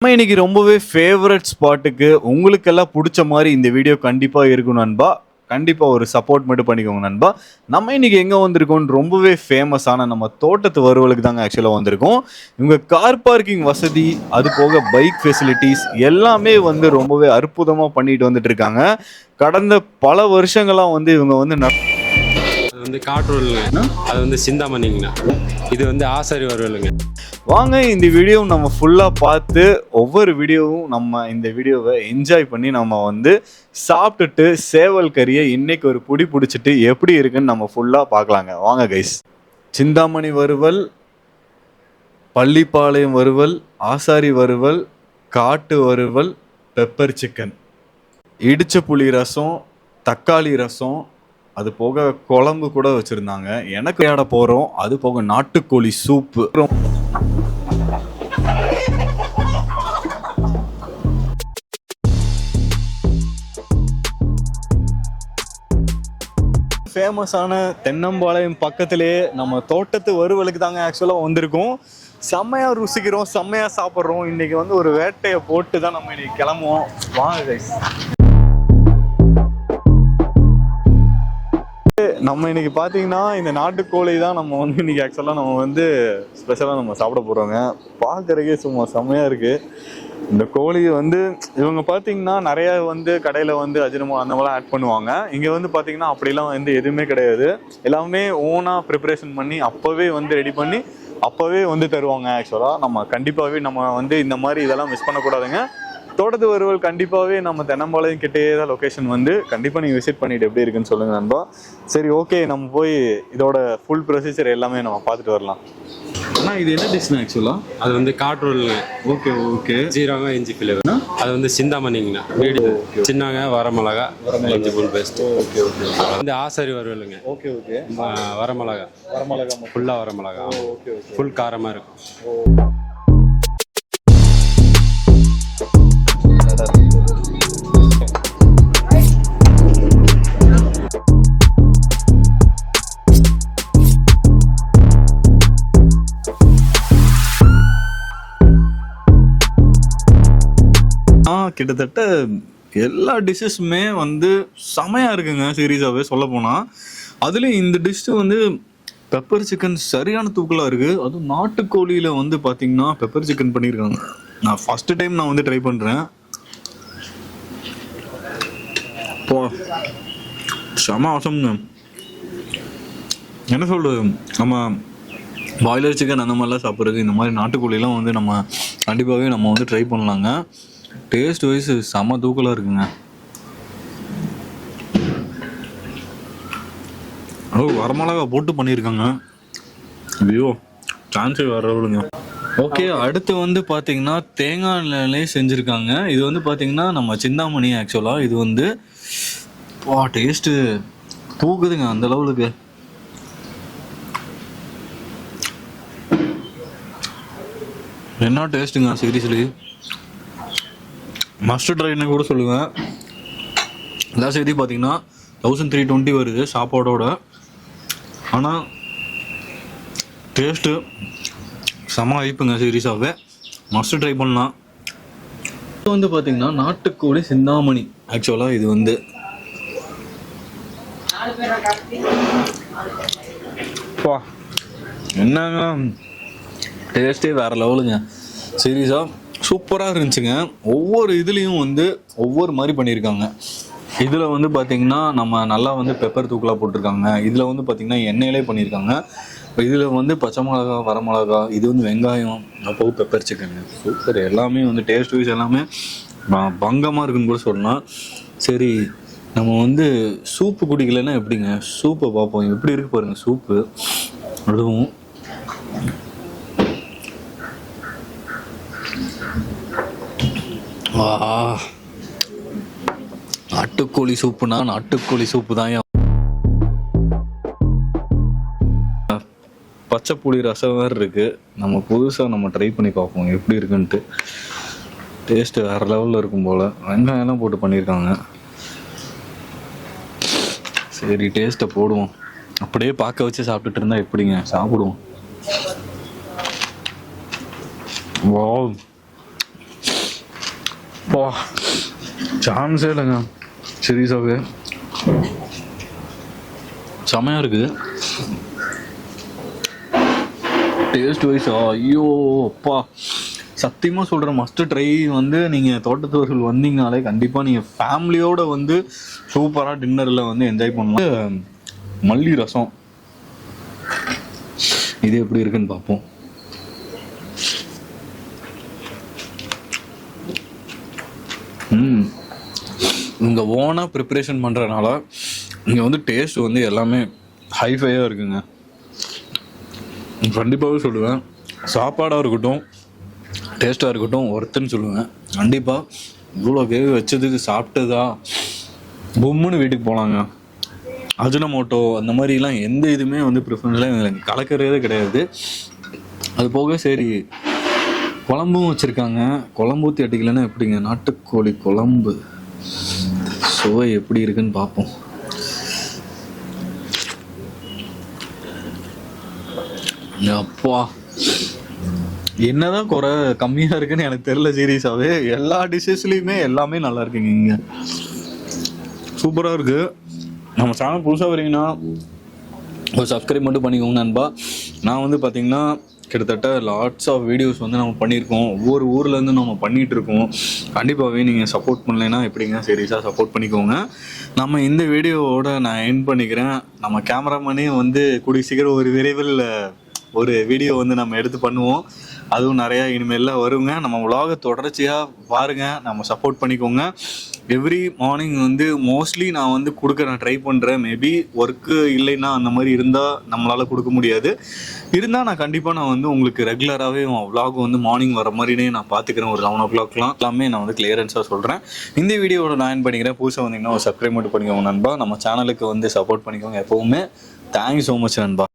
நம்ம இன்னைக்கு ரொம்பவே ஃபேவரட் ஸ்பாட்டுக்கு உங்களுக்கெல்லாம் பிடிச்ச மாதிரி இந்த வீடியோ கண்டிப்பாக இருக்கும் நண்பா. கண்டிப்பாக ஒரு சப்போர்ட் மட்டும் பண்ணிக்கோங்க நண்பா. நம்ம இன்னைக்கு எங்கே வந்திருக்கோம்னு ரொம்பவே ஃபேமஸான நம்ம தோட்டத்து வறுவலுக்கு தாங்க ஆக்சுவலாக வந்திருக்கோம். இவங்க கார் பார்க்கிங் வசதி, அது போக பைக் ஃபெசிலிட்டிஸ் எல்லாமே வந்து ரொம்பவே அற்புதமாக பண்ணிட்டு வந்துட்டு இருக்காங்க. கடந்த பல வருஷங்களாக வந்து இவங்க வந்து அது வந்து காட்டுவலுங்க, அது வந்து சிந்தாமணிங்கண்ணா, இது வந்து ஆசாரி வறுவலுங்க. வாங்க இந்த வீடியோ நம்ம ஃபுல்லாக பார்த்து ஒவ்வொரு வீடியோவும் நம்ம இந்த வீடியோவை என்ஜாய் பண்ணி நம்ம வந்து சாப்பிட்டுட்டு சேவல் கறியை இன்னைக்கு ஒரு புடி பிடிச்சிட்டு எப்படி இருக்குன்னு நம்ம ஃபுல்லாக பார்க்கலாங்க. வாங்க கைஸ். சிந்தாமணி வறுவல், பள்ளிப்பாளையம் வறுவல், ஆசாரி வறுவல், காட்டு வறுவல், பெப்பர் சிக்கன், இடிச்ச புளி ரசம், தக்காளி ரசம், அது போக குழம்பு கூட வச்சுருந்தாங்க. எனக்கு ஆட போகிறோம். அது போக நாட்டுக்கோழி சூப்பு. ஃபேமஸான தென்னம்பாளையம் பக்கத்திலே நம்ம தோட்டத்து வறுவலுக்கு தாங்க ஆக்சுவலாக வந்திருக்கோம். செம்மையாக ருசிக்கிறோம், செம்மையாக சாப்பிட்றோம். இன்றைக்கி வந்து ஒரு வேட்டையை போட்டு தான் நம்ம இன்றைக்கி கிளம்புவோம். வாங்க கைஸ். நம்ம இன்னைக்கு பார்த்தீங்கன்னா இந்த நாட்டுக்கோழி தான் நம்ம வந்து இன்னைக்கு ஆக்சுவலாக நம்ம வந்து ஸ்பெஷலாக நம்ம சாப்பிட போகிறோங்க. பார்க்குறதுக்கே சும்மா செம்மையாக இருக்குது. இந்த கோழி வந்து இவங்க பார்த்தீங்கன்னா நிறையா வந்து கடையில் வந்து அஜினமோ அந்த மாதிரிலாம் ஆட் பண்ணுவாங்க. இங்கே வந்து பார்த்தீங்கன்னா அப்படிலாம் வந்து எதுவுமே கிடையாது. எல்லாமே ஓனாக ப்ரிப்பரேஷன் பண்ணி அப்போவே வந்து ரெடி பண்ணி அப்போவே வந்து தருவாங்க. ஆக்சுவலாக நம்ம கண்டிப்பாகவே நம்ம வந்து இந்த மாதிரி இதெல்லாம் மிஸ் பண்ணக்கூடாதுங்க. தோட்டத்து வறுவல் கண்டிப்பாகவே நம்ம தென்னம்பாளையம் கிட்டே தான் லொக்கேஷன். வந்து கண்டிப்பாக நீங்கள் விசிட் பண்ணிட்டு எப்படி இருக்குன்னு சொல்லுங்கள் நண்பா. சரி, ஓகே, நம்ம போய் இதோட ஃபுல் ப்ரொசீஜர் எல்லாமே நம்ம பார்த்துட்டு வரலாம். ஆனால் இது என்ன டிஷ்னா ஆக்சுவலாக? அது வந்து காட்டுவலுங்க. Okay okay. ஜீரகம் இஞ்சி ஃபிளேவர். அது வந்து சிந்தாமணிங்கண்ணா, வீடு சின்னங்க வரமிளகா, இஞ்சி பூண்டு பேஸ்ட். Okay okay. வந்து ஆசாரி வறுவலுங்க. Okay okay. வரமிளகா ஃபுல்லாக வரமிளகா. Okay okay. ஃபுல் காரமாக இருக்கும். கிட்டத்தட்ட எல்லா டிஷ்ஷஸுமே வந்து செமையாக இருக்குங்க. சீரியஸாகவே சொல்ல போனால் அதுலேயும் இந்த டிஷ்ஷு வந்து பெப்பர் சிக்கன் சரியான தூக்கலாக இருக்குது. அதுவும் நாட்டுக்கோழியில் வந்து பார்த்தீங்கன்னா பெப்பர் சிக்கன் பண்ணியிருக்காங்க. நான் ஃபஸ்ட்டு டைம் நான் வந்து ட்ரை பண்ணுறேன். இப்போ செம அவசம்ங்க. என்ன சொல்கிறது, நம்ம பாய்லர் சிக்கன் அந்த மாதிரிலாம் சாப்பிட்றது, இந்த மாதிரி நாட்டுக்கோழிலாம் வந்து நம்ம கண்டிப்பாகவே நம்ம வந்து ட்ரை பண்ணலாங்க. டேஸ்ட் வைஸ் செம்ம தூக்கலாக இருக்குங்க. வரமிளகா போட்டு பண்ணியிருக்காங்க. ஐயோ, சான்ஸே வரவில்லைங்க. ஓகே, அடுத்து வந்து பார்த்தீங்கன்னா தேங்காய் எண்ணெயிலே செஞ்சுருக்காங்க. இது வந்து பார்த்தீங்கன்னா நம்ம சிந்தாமணி. ஆக்சுவலாக இது வந்து டேஸ்ட்டு தூக்குதுங்க அந்த லெவலுக்கு. என்ன டேஸ்ட்டுங்க, சீரியஸ்லி மஸ்ட் ட்ரைன்னு கூட சொல்லுவேன். எல்லா செய்தி பார்த்தீங்கன்னா 1320 வருது சாப்பாடோட. ஆனால் டேஸ்ட்டு செம வைப்புங்க. சீரியஸாகவே மஸ்ட் ட்ரை பண்ணலாம். இது வந்து பார்த்தீங்கன்னா நாட்டுக்கோழி சிந்தாமணி. ஆக்சுவலாக இது வந்து என்னங்க டேஸ்ட்டே வேறு லெவலுங்க. சீரியஸாக சூப்பராக இருந்துச்சுங்க. ஒவ்வொரு இதுலேயும் வந்து ஒவ்வொரு மாதிரி பண்ணியிருக்காங்க. இதில் வந்து பார்த்திங்கன்னா நம்ம நல்லா வந்து பெப்பர் தூக்கலாக போட்டிருக்காங்க. இதில் வந்து பார்த்திங்கன்னா எண்ணெயிலே பண்ணியிருக்காங்க. இதில் வந்து பச்சை மிளகா, வரமிளகா, இது வந்து வெங்காயம், அப்போ பெப்பர் சிக்கனு. சூப்பர். எல்லாமே வந்து டேஸ்ட் வைஸ் எல்லாமே பங்கமாக இருக்குன்னு கூட சொல்லலாம். சரி, நம்ம வந்து சூப்பு குடிக்கலைன்னா எப்படிங்க, சூப்பை பார்ப்போம். எப்படி இருக்கு பாருங்கள் சூப்பு. அதுவும் நாட்டுக்கோழி சூப்புனா நாட்டுக்கோழி சூப்பு தான். பச்சை புளி ரசம் வேறு இருக்குது. நம்ம புதுசாக நம்ம ட்ரை பண்ணி பார்ப்போம் எப்படி இருக்குன்ட்டு. டேஸ்ட்டு வேறு லெவலில் இருக்கும் போல். வெங்காயம்லாம் போட்டு பண்ணியிருக்காங்க. சரி, டேஸ்ட்டை போடுவோம். அப்படியே பார்க்க வச்சு சாப்பிட்டுட்டு இருந்தால் எப்படிங்க, சாப்பிடுவோம். வாவ், அப்பா சான்ஸே இல்லைங்க, சீரியஸாகவே செமையாக இருக்குது. டேஸ்ட் வைஸா ஐயோ அப்பா, சத்தியமாக சொல்கிறேன், மஸ்ட் ட்ரை. வந்து நீங்கள் தோட்டத்தூர்கள் வந்தீங்கனாலே கண்டிப்பாக நீங்கள் ஃபேமிலியோடு வந்து சூப்பராக டின்னரில் வந்து என்ஜாய் பண்ணலாம். மல்லி ரசம் இது எப்படி இருக்குன்னு பார்ப்போம். இங்கே ஓனாக ப்ரிப்ரேஷன் பண்ணுறதுனால இங்கே வந்து டேஸ்ட் வந்து எல்லாமே ஹைஃபையாக இருக்குங்க. கண்டிப்பாகவே சொல்லுவேன், சாப்பாடாக இருக்கட்டும் டேஸ்ட்டாக இருக்கட்டும் ஒர்த்துன்னு சொல்லுவேன். கண்டிப்பாக இவ்வளோ வேக வச்சதுக்கு சாப்பிட்டதா பொம்முன்னு வீட்டுக்கு போகலாங்க. அஜினமோட்டோ அந்த மாதிரிலாம் எந்த இதுவுமே வந்து ப்ரிஃபரன்ஸ்லாம் கலக்கிறதே கிடையாது. அது போக சரி குழம்பும் வச்சுருக்காங்க. குழம்பு ஊற்றி அடிக்கலைன்னா எப்படிங்க, நாட்டுக்கோழி குழம்பு சுவை எப்படி இருக்குன்னு பார்ப்போம். அப்பா என்னதான் குறை கம்மியாக இருக்குன்னு எனக்கு தெரியல. சீரியஸாகவே எல்லா டிஷ்ஷஸ்லேயுமே எல்லாமே நல்லா இருக்குங்க. இங்கே சூப்பராக இருக்குது. நம்ம சேனல் புதுசாக வரீங்கன்னா ஒரு சப்ஸ்கிரைப் மட்டும் பண்ணிக்கோங்க நண்பா. நான் வந்து பார்த்திங்கன்னா கிட்டத்தட்ட லாட்ஸ் ஆஃப் வீடியோஸ் வந்து நம்ம பண்ணியிருக்கோம். ஒவ்வொரு ஊர்லேருந்து நம்ம பண்ணிகிட்ருக்கோம். கண்டிப்பாகவே நீங்கள் சப்போர்ட் பண்ணலைன்னா எப்படிங்க, சீரியஸாக சப்போர்ட் பண்ணிக்கோங்க. நம்ம இந்த வீடியோவோட நான் எண்ட் பண்ணிக்கிறேன். நம்ம கேமராமேனே வந்து கூடிய சீக்கிரம் ஒரு விரைவில் ஒரு வீடியோ வந்து நம்ம எடுத்து பண்ணுவோம். அதுவும் நிறையா இனிமேலாம் வருங்க. நம்ம vlog தொடர்ச்சியாக பாருங்கள், நம்ம சப்போர்ட் பண்ணிக்கோங்க. எவ்ரி மார்னிங் வந்து மோஸ்ட்லி நான் வந்து கொடுக்க நான் ட்ரை பண்ணுறேன். மேபி ஒர்க்கு இல்லைன்னா அந்த மாதிரி இருந்தால் நம்மளால் கொடுக்க முடியாது. இருந்தால் நான் கண்டிப்பாக நான் வந்து உங்களுக்கு ரெகுலராகவே vlog வந்து மார்னிங் வர மாதிரினே நான் பார்த்துக்கிறேன். ஒரு 11 o'clockலாம் எல்லாமே நான் வந்து கிளியரன்ஸாக சொல்கிறேன். இந்த வீடியோவோட நான் பண்ணிக்கிறேன். புதுசாக வந்தீங்கன்னா ஒரு சப்ஸ்கிரைப் மட்டும் பண்ணிக்கோங்க நண்பா. நம்ம சேனலுக்கு வந்து சப்போர்ட் பண்ணிக்கோங்க எப்போவுமே. தேங்க்யூ ஸோ மச் நண்பா.